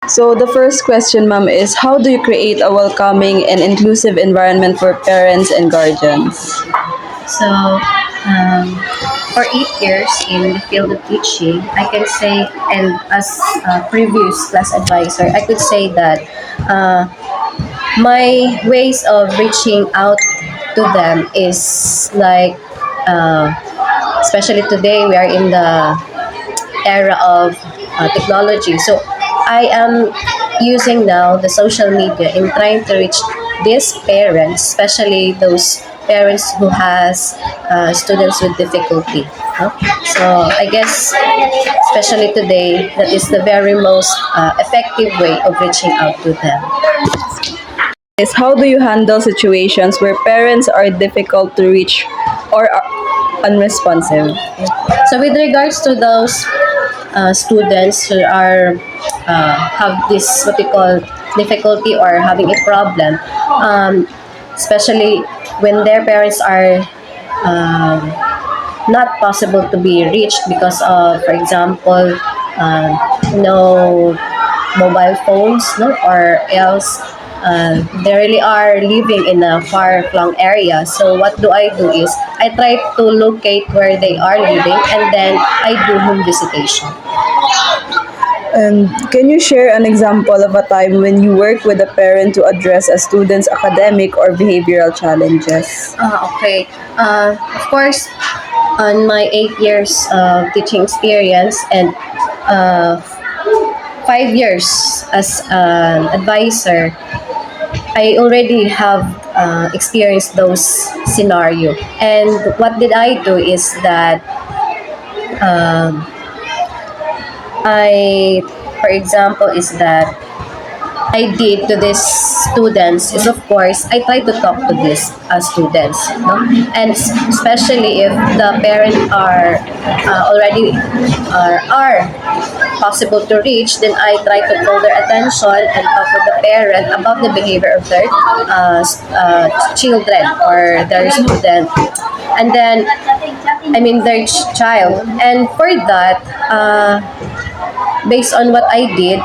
So the first question, ma'am, is how do you create a welcoming and inclusive environment for parents and guardians? So, for 8 years in the field of teaching, I can say, and as a previous class advisor, I could say that uh, my ways of reaching out to them is like, uh, especially today, we are in the era of technology. So I am using now the social media in trying to reach these parents, especially those parents who has students with difficulty. No? So I guess, especially today, that is the very most effective way of reaching out to them. Is how do you handle situations where parents are difficult to reach or are unresponsive? So with regards to those students who are have this what we call difficulty or having a problem, especially when their parents are um, not possible to be reached because of, for example, no mobile phones, no, or else they really are living in a far-flung area. So what do I do is I try to locate where they are living and then I do home visitation. And can you share an example of a time when you work with a parent to address a student's academic or behavioral challenges? Okay. Of course, on my 8 years of teaching experience and uh, 5 years as an advisor, I already have experienced those scenario. And what did I do is that um, I, for example, is that I did to these students is, of course, I try to talk to these students, no? And especially if the parents are already are possible to reach, then I try to call their attention and talk with the parent about the behavior of their children or their student, and then I mean their child. And for that, based on what I did,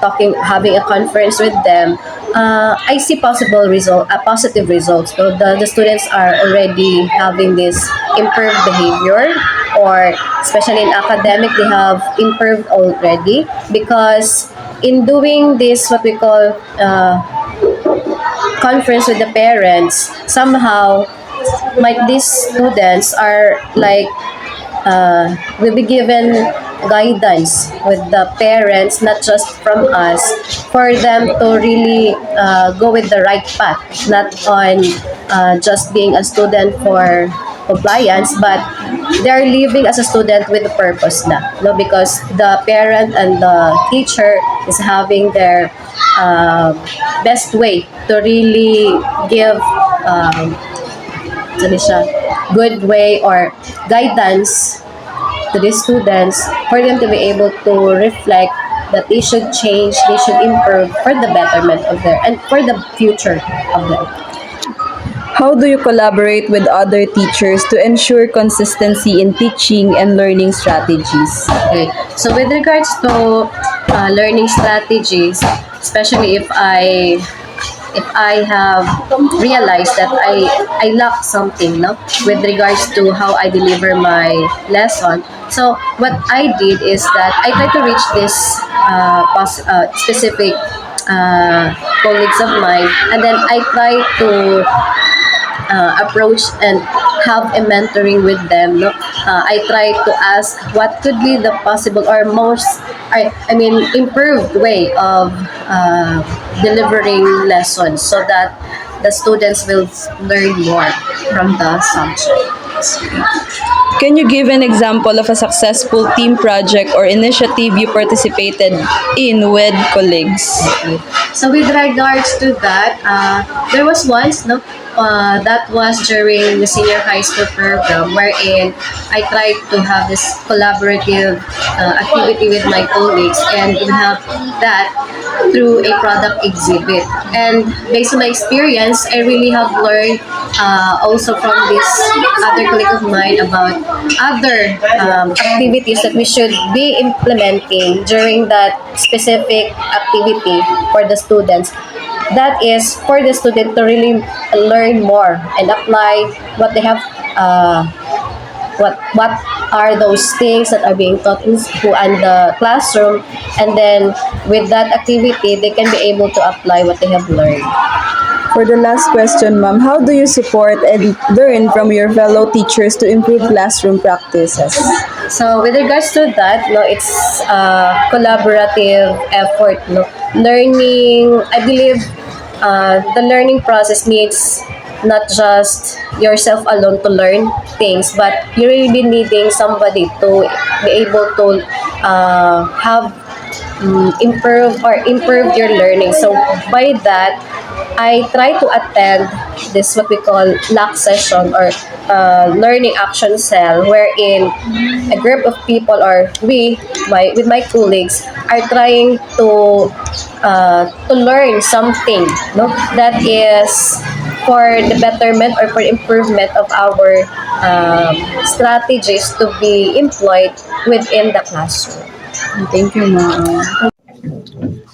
talking, having a conference with them, I see positive results. So the students are already having this improved behavior, or especially in academic, they have improved already because in doing this, what we call conference with the parents, somehow, these students are like will be given guidance with the parents, not just from us, for them to really go with the right path, not on just being a student for compliance, but they're living as a student with a purpose na, no? Because the parent and the teacher is having their best way to really give ano siya, good way or guidance to the students for them to be able to reflect that they should change, they should improve for the betterment of their and for the future of them. How do you collaborate with other teachers to ensure consistency in teaching and learning strategies? Okay. So with regards to learning strategies, especially if I have realized that I lack something, no, with regards to how I deliver my lesson. So what I did is that I try to reach this specific colleagues of mine, and then I try to approach and have a mentoring with them. No? I try to ask what could be the possible or most, I mean, improved way of delivering lessons so that the students will learn more from the subject. Can you give an example of a successful team project or initiative you participated in with colleagues? Okay. So with regards to that, there was once, no, that was during the senior high school program wherein I tried to have this collaborative activity with my colleagues, and we have that through a product exhibit. And based on my experience, I really have learned also from this other colleague of mine about other activities that we should be implementing during that specific activity for the students. That is for the student to really learn more and apply what they have. What are those things that are being taught in school and the classroom, and then with that activity they can be able to apply what they have learned. For the last question, ma'am, how do you support and learn from your fellow teachers to improve classroom practices? So with regards to that, no, it's a collaborative effort. No, learning. I believe the learning process needs not just yourself alone to learn things, but you really be needing somebody to be able to have improve your learning. So by that, I try to attend this what we call LAC session or learning action cell, wherein a group of people or we my with my colleagues are trying to learn something, no, that is for the betterment or for improvement of our strategies to be employed within the classroom. Thank you, ma'am.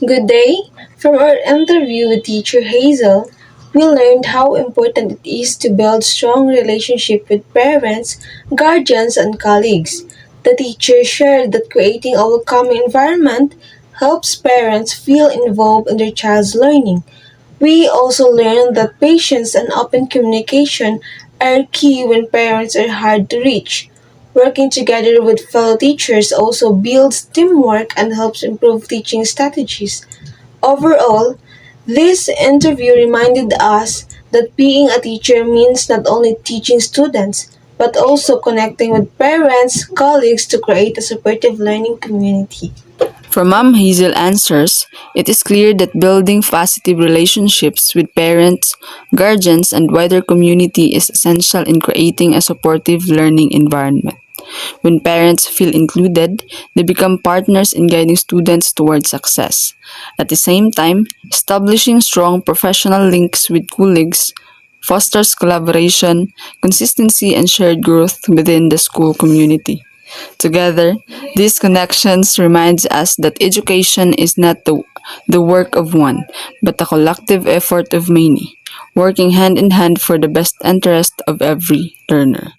Good day. From our interview with teacher Hazel, we learned how important it is to build strong relationship with parents, guardians, and colleagues. The teacher shared that creating a welcoming environment helps parents feel involved in their child's learning. We also learned that patience and open communication are key when parents are hard to reach. Working together with fellow teachers also builds teamwork and helps improve teaching strategies. Overall, this interview reminded us that being a teacher means not only teaching students, but also connecting with parents, colleagues to create a supportive learning community. From Mom Hazel answers, it is clear that building positive relationships with parents, guardians, and wider community is essential in creating a supportive learning environment. When parents feel included, they become partners in guiding students towards success. At the same time, establishing strong professional links with colleagues fosters collaboration, consistency, and shared growth within the school community. Together, these connections reminds us that education is not the work of one, but a collective effort of many, working hand in hand for the best interest of every learner.